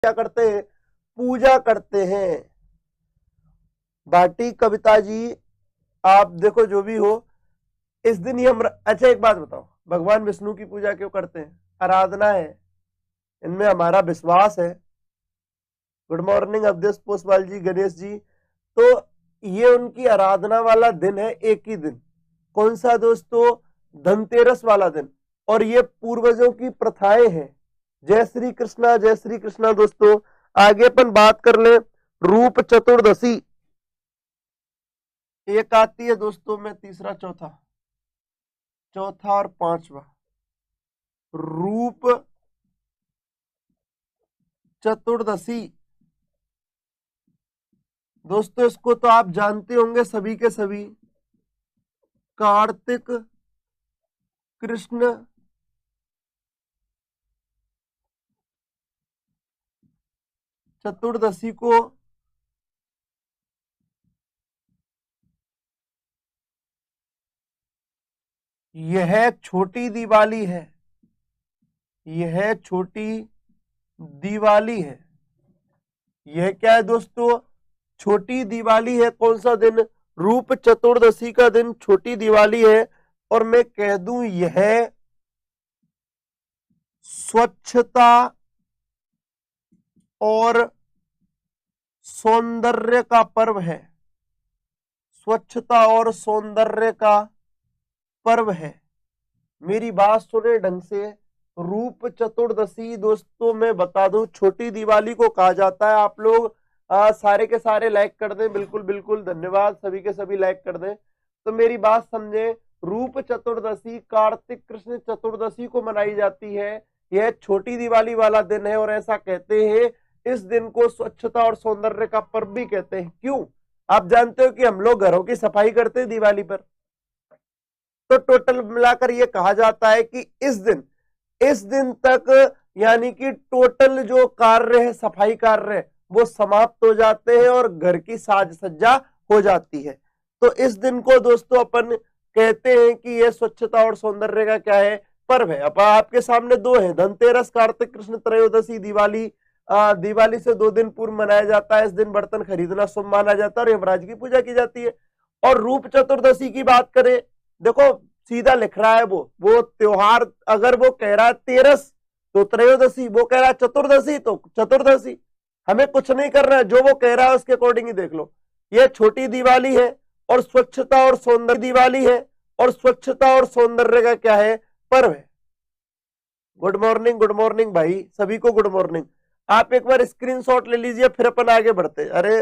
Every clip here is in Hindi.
क्या करते हैं, पूजा करते हैं। भाटी कविता जी, आप देखो जो भी हो, इस दिन ही हम, अच्छा एक बात बताओ, भगवान विष्णु की पूजा क्यों करते हैं? आराधना है, इनमें हमारा विश्वास है। गुड मॉर्निंग अवधेश पोसवाल जी, गणेश जी। तो ये उनकी आराधना वाला दिन है, एक ही दिन। कौन सा दोस्तों? धनतेरस वाला दिन। और ये पूर्वजों की प्रथाएं हैं। जय श्री कृष्णा, जय श्री कृष्णा दोस्तों। आगे अपन बात कर ले, रूप चतुर्दशी एक आती है दोस्तों में, तीसरा चौथा, चौथा और पांचवा, रूप चतुर्दशी। दोस्तों इसको तो आप जानते होंगे सभी के सभी, कार्तिक कृष्ण चतुर्दशी को यह छोटी दिवाली है, यह छोटी दिवाली है। यह क्या है दोस्तों? छोटी दिवाली है। कौन सा दिन? रूप चतुर्दशी का दिन छोटी दिवाली है। और मैं कह दूं यह स्वच्छता और सौंदर्य का पर्व है, स्वच्छता और सौंदर्य का पर्व है। मेरी बात सुने ढंग से, रूप चतुर्दशी दोस्तों मैं बता दूं छोटी दिवाली को कहा जाता है। आप लोग सारे के सारे लाइक कर दें, बिल्कुल बिल्कुल धन्यवाद, सभी के सभी लाइक कर दें। तो मेरी बात समझे, रूप चतुर्दशी कार्तिक कृष्ण चतुर्दशी को मनाई जाती है। यह छोटी दिवाली वाला दिन है और ऐसा कहते हैं, इस दिन को स्वच्छता और सौंदर्य का पर्व भी कहते हैं। क्यों? आप जानते हो कि हम लोग घरों की सफाई करते हैं दिवाली पर। तो टोटल मिलाकर यह कहा जाता है कि इस दिन तक यानी कि टोटल जो कार्य है, सफाई कार्य, वो समाप्त हो जाते हैं और घर की साज सज्जा हो जाती है। तो इस दिन को दोस्तों अपन कहते हैं कि यह स्वच्छता और सौंदर्य का क्या है? पर्व है। अब आपके सामने दो है, धनतेरस, कार्तिक कृष्ण त्रयोदशी, दिवाली। दिवाली से 2 दिन पूर्व मनाया जाता है। इस दिन बर्तन खरीदना शुभ माना जाता है और यमराज की पूजा की जाती है। और रूप चतुर्दशी की बात करें, देखो सीधा लिख रहा है वो त्योहार, अगर वो कह रहा है तेरस तो त्रयोदशी, वो कह रहा है चतुर्दशी तो चतुर्दशी। हमें कुछ नहीं करना है, जो वो कह रहा है उसके अकॉर्डिंग ही देख लो। ये छोटी दिवाली है और स्वच्छता और सौंदर्य दिवाली है, और स्वच्छता और सौंदर्य का क्या है? पर्व है। गुड मॉर्निंग भाई, सभी को गुड मॉर्निंग। आप एक बार स्क्रीनशॉट ले लीजिए, फिर अपन आगे बढ़ते। अरे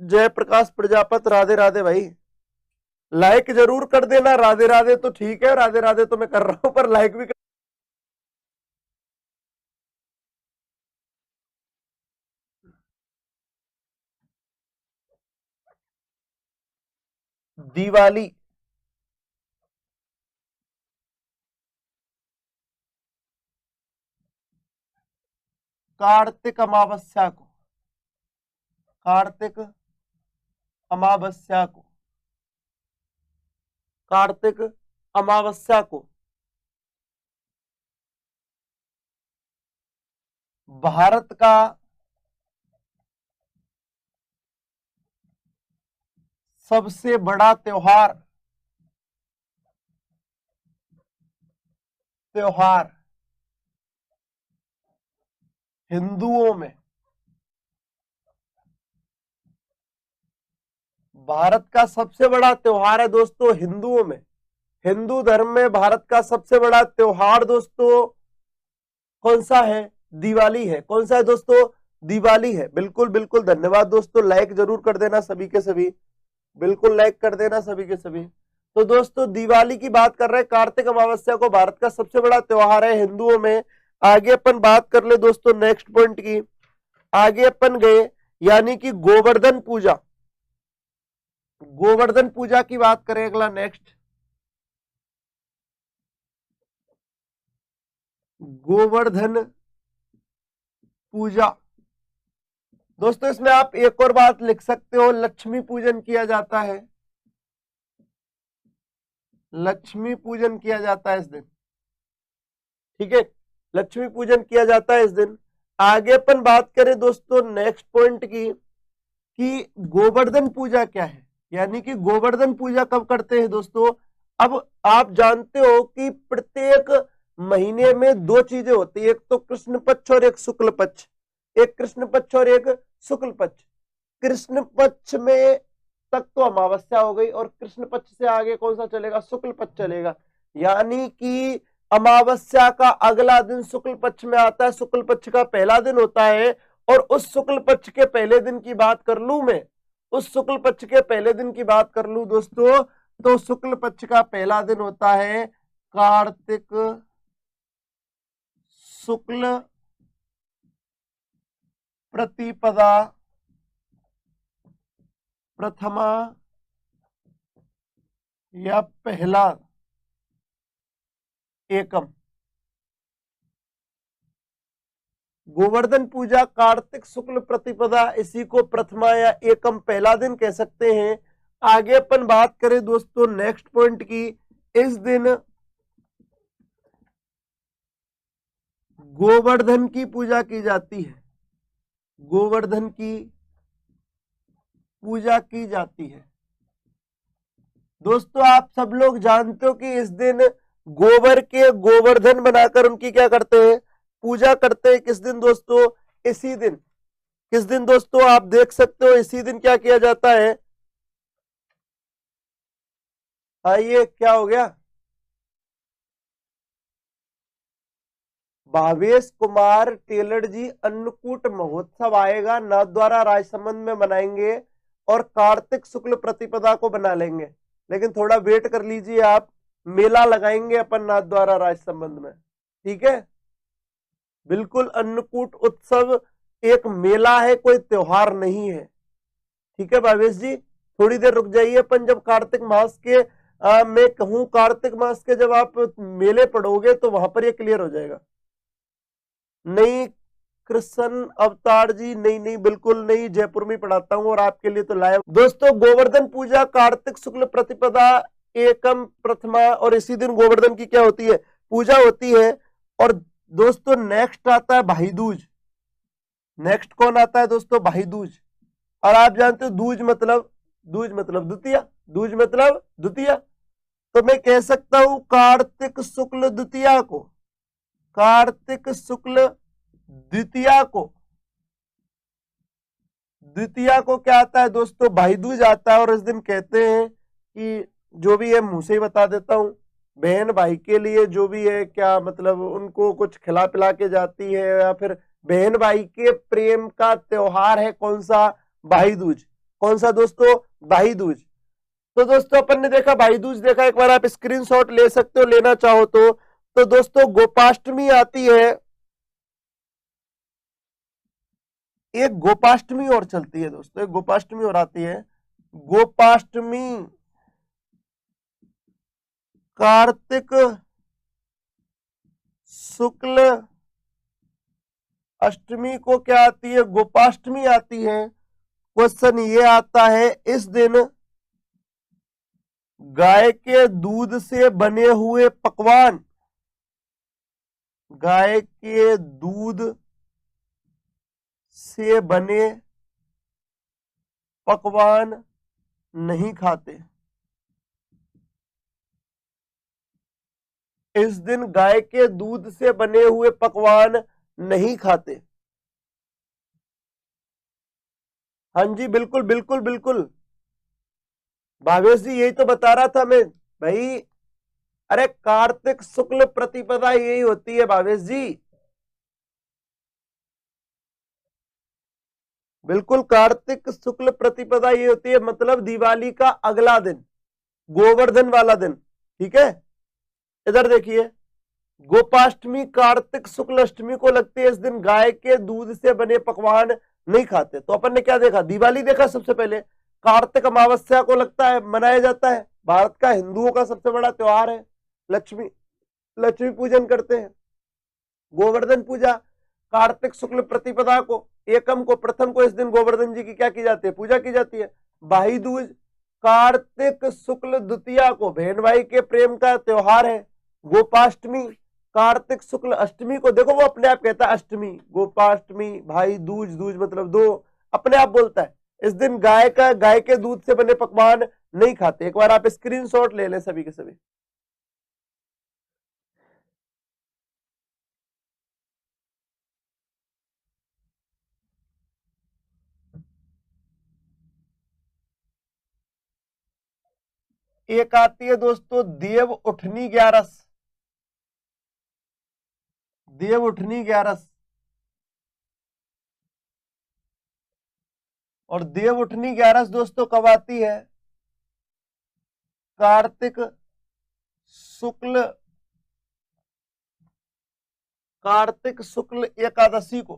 जय प्रकाश प्रजापत, राधे राधे भाई। लाइक जरूर कर देना, राधे राधे तो ठीक है, राधे राधे तो मैं कर रहा हूं, पर लाइक भी कर... दिवाली कार्तिक अमावस्या को, कार्तिक अमावस्या को, कार्तिक अमावस्या को भारत का सबसे बड़ा त्योहार, त्योहार हिंदुओं में, भारत का सबसे बड़ा त्योहार है दोस्तों हिंदुओं में। हिंदू धर्म में भारत का सबसे बड़ा त्योहार दोस्तों कौन सा है? दिवाली है। कौन सा है दोस्तों? दिवाली है। बिल्कुल बिल्कुल धन्यवाद दोस्तों, लाइक जरूर कर देना सभी के सभी, बिल्कुल लाइक कर देना सभी के सभी। तो दोस्तों दिवाली की बात कर रहे हैं, कार्तिक अमावस्या को भारत का सबसे बड़ा त्योहार है हिंदुओं में। आगे अपन बात कर ले दोस्तों नेक्स्ट पॉइंट की। आगे अपन गए, यानी कि गोवर्धन पूजा, गोवर्धन पूजा की बात करें अगला नेक्स्ट, गोवर्धन पूजा। दोस्तों इसमें आप एक और बात लिख सकते हो, लक्ष्मी पूजन किया जाता है, लक्ष्मी पूजन किया जाता है इस दिन। ठीक है, लक्ष्मी पूजन किया जाता है इस दिन। आगे अपन बात करें दोस्तों नेक्स्ट पॉइंट की कि गोवर्धन पूजा क्या है, यानी कि गोवर्धन पूजा कब करते हैं दोस्तों। अब आप जानते हो कि प्रत्येक महीने में दो चीजें होती है, एक तो कृष्ण पक्ष और एक शुक्ल पक्ष, एक कृष्ण पक्ष और एक शुक्ल पक्ष। कृष्ण पक्ष में तक तो अमावस्या हो गई और कृष्ण पक्ष से आगे कौन सा चलेगा, शुक्ल पक्ष चलेगा। यानी कि अमावस्या का अगला दिन शुक्ल पक्ष में आता है, शुक्ल पक्ष का पहला दिन होता है। और उस शुक्ल पक्ष के पहले दिन की बात कर लूं मैं, उस शुक्ल पक्ष के पहले दिन की बात कर लूं दोस्तों, तो शुक्ल पक्ष का पहला दिन होता है कार्तिक शुक्ल प्रतिपदा प्रथमा या पहला एकम। गोवर्धन पूजा कार्तिक शुक्ल प्रतिपदा, इसी को प्रथमा या एकम पहला दिन कह सकते हैं। आगे अपन बात करें दोस्तों नेक्स्ट पॉइंट की, इस दिन गोवर्धन की पूजा की जाती है, गोवर्धन की पूजा की जाती है। दोस्तों आप सब लोग जानते हो कि इस दिन गोबर के गोवर्धन बनाकर उनकी क्या करते हैं, पूजा करते हैं। किस दिन दोस्तों, इसी दिन। किस दिन दोस्तों, आप देख सकते हो इसी दिन क्या किया जाता है। आइए क्या हो गया, भावेश कुमार टेलर जी अन्नकूट महोत्सव आएगा, नाथद्वारा राजसमंद में मनाएंगे और कार्तिक शुक्ल प्रतिपदा को बना लेंगे। लेकिन थोड़ा वेट कर लीजिए आप, मेला लगाएंगे अपन नाथद्वारा राजसमंद में, ठीक है। बिल्कुल अन्नकूट उत्सव एक मेला है, कोई त्योहार नहीं है, ठीक है भावेश जी। थोड़ी देर रुक जाइए, अपन जब कार्तिक मास के मैं कहूं कार्तिक मास के जब आप मेले पढ़ोगे तो वहां पर ये क्लियर हो जाएगा। नहीं कृष्ण अवतार जी, नहीं नहीं बिल्कुल नहीं, जयपुर में पढ़ाता हूं और आपके लिए तो लाइव। दोस्तों गोवर्धन पूजा कार्तिक शुक्ल प्रतिपदा एकम प्रथमा, और इसी दिन गोवर्धन की क्या होती है, पूजा होती है। और दोस्तों नेक्स्ट आता है भाई दूज। नेक्स्ट कौन आता है दोस्तों, भाई दूज। और आप जानते हो दूज मतलब द्वितीया, दूज मतलब द्वितीया। तो मैं कह सकता हूं कार्तिक शुक्ल द्वितीया को, कार्तिक शुक्ल द्वितीया को क्या आता है दोस्तों, भाई दूज आता है। और इस दिन कहते हैं कि जो भी है मुंह से ही बता देता हूं, बहन भाई के लिए जो भी है क्या मतलब उनको कुछ खिला पिला के जाती है, या फिर बहन भाई के प्रेम का त्योहार है कौन सा, भाई दूज। कौन सा दोस्तों, भाई दूज। तो दोस्तों अपन ने देखा भाई दूज देखा, एक बार आप स्क्रीनशॉट ले सकते हो लेना चाहो तो दोस्तों गोपाष्टमी आती है, एक गोपाष्टमी और चलती है दोस्तों, एक गोपाष्टमी और आती है। गोपाष्टमी कार्तिक शुक्ल अष्टमी को क्या आती है, गोपाष्टमी आती है। क्वेश्चन ये आता है, इस दिन गाय के दूध से बने हुए पकवान, गाय के दूध से बने पकवान नहीं खाते। इस दिन गाय के दूध से बने हुए पकवान नहीं खाते। हाँ जी बिल्कुल बिल्कुल बिल्कुल भावेश जी, यही तो बता रहा था मैं भाई। अरे कार्तिक शुक्ल प्रतिपदा यही होती है भावेश जी, बिल्कुल कार्तिक शुक्ल प्रतिपदा ये होती है, मतलब दिवाली का अगला दिन, गोवर्धन वाला दिन, ठीक है। इधर देखिए, गोपाष्टमी कार्तिक शुक्ल अष्टमी को लगती है, इस दिन गाय के दूध से बने पकवान नहीं खाते। तो अपन ने क्या देखा, दिवाली देखा सबसे पहले। कार्तिक अमावस्या को लगता है मनाया जाता है, भारत का हिंदुओं का सबसे बड़ा त्योहार है, लक्ष्मी पूजन करते हैं। गोवर्धन पूजा कार्तिक शुक्ल प्रतिपदा को, एकम को, प्रथम को, इस दिन गोवर्धन जी की क्या की जाती है, पूजा की जाती है। भाई दूज कार्तिक शुक्ल द्वितीया को, बहन भाई के प्रेम का त्योहार है। गोपाष्टमी कार्तिक शुक्ल अष्टमी को देखो, वो अपने आप कहता है अष्टमी, गोपाष्टमी, भाई दूज, दूज मतलब दो, अपने आप बोलता है। इस दिन गाय के दूध से बने पकवान नहीं खाते। एक बार आप स्क्रीनशॉट ले लें सभी के सभी। एक आती है दोस्तों देव उठनी ग्यारस, देव उठनी ग्यारस। और देव उठनी ग्यारस दोस्तों कब आती है? कार्तिक शुक्ल, कार्तिक शुक्ल एकादशी को,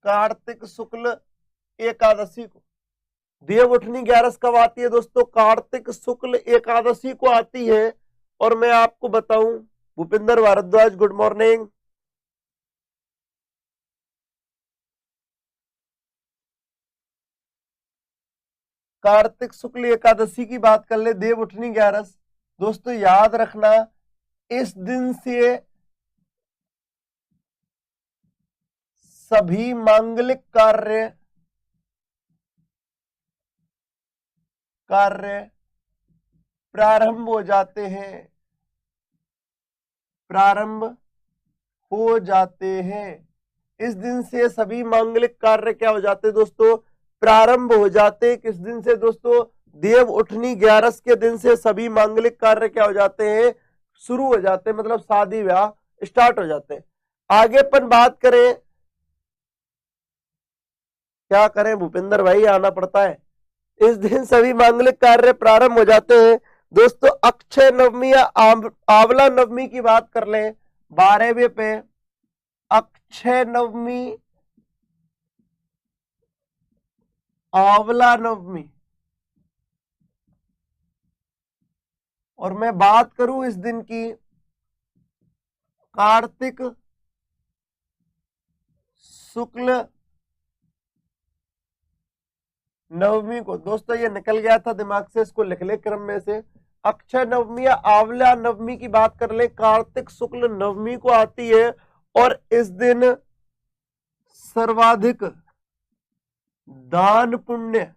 कार्तिक शुक्ल एकादशी को। देव उठनी ग्यारस कब आती है दोस्तों? कार्तिक शुक्ल एकादशी को आती है। और मैं आपको बताऊं, भूपिंदर भारद्वाज गुड मॉर्निंग। कार्तिक शुक्ल एकादशी की बात कर ले, देव उठनी ग्यारस। दोस्तों याद रखना, इस दिन से सभी मांगलिक कार्य प्रारंभ हो जाते हैं, प्रारंभ हो जाते हैं। इस दिन से सभी मांगलिक कार्य क्या हो जाते हैं दोस्तों? प्रारंभ हो जाते। किस दिन से दोस्तों? देव उठनी ग्यारस के दिन से सभी मांगलिक कार्य क्या हो जाते हैं? शुरू हो जाते हैं, मतलब शादी ब्याह स्टार्ट हो जाते हैं। आगे अपन बात करें, क्या करें भूपिंदर भाई, आना पड़ता है। इस दिन सभी मांगलिक कार्य प्रारंभ हो जाते हैं दोस्तों। अक्षय नवमी या आंवला नवमी की बात कर लें, 12वें पे अक्षय नवमी, आंवला नवमी। और मैं बात करूं इस दिन की, कार्तिक शुक्ल नवमी को। दोस्तों ये निकल गया था दिमाग से, इसको लिख ले क्रम में से। अक्षय नवमी या आंवला नवमी की बात कर ले, कार्तिक शुक्ल नवमी को आती है। और इस दिन सर्वाधिक दान पुण्य,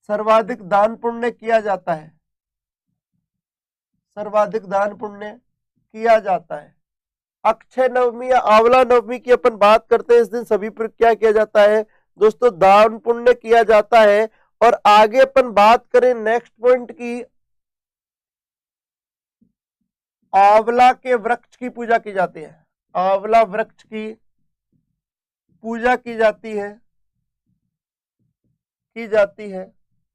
सर्वाधिक दान पुण्य किया जाता है, सर्वाधिक दान पुण्य किया जाता है। अक्षय नवमी या आंवला नवमी की अपन बात करते हैं, इस दिन सभी पर क्या किया जाता है दोस्तों? दान पुण्य किया जाता है। और आगे अपन बात करें नेक्स्ट पॉइंट की, आंवला के वृक्ष की पूजा की जाती है, आंवला वृक्ष की पूजा की जाती है, की जाती है।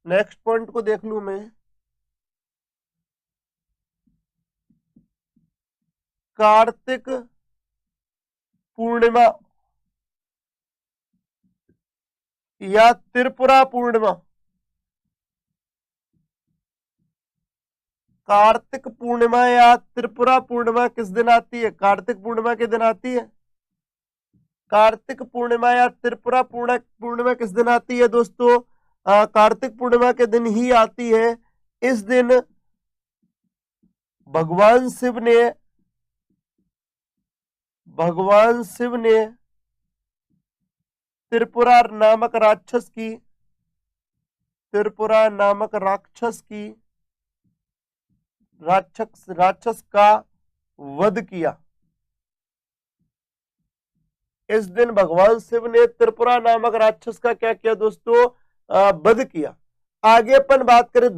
नेक्स्ट पॉइंट को देख लूं मैं, कार्तिक पूर्णिमा या त्रिपुरा पूर्णिमा। कार्तिक पूर्णिमा या त्रिपुरा पूर्णिमा किस दिन आती है? कार्तिक पूर्णिमा के दिन आती है। कार्तिक पूर्णिमा या त्रिपुरा पूर्णिमा किस दिन आती है दोस्तों? कार्तिक पूर्णिमा के दिन ही आती है। इस दिन भगवान शिव ने त्रिपुरा नामक राक्षस की, त्रिपुरा नामक राक्षस का वध किया। इस दिन भगवान शिव ने त्रिपुरा नामक राक्षस का क्या किया दोस्तों? वध किया। आगे अपन बात करें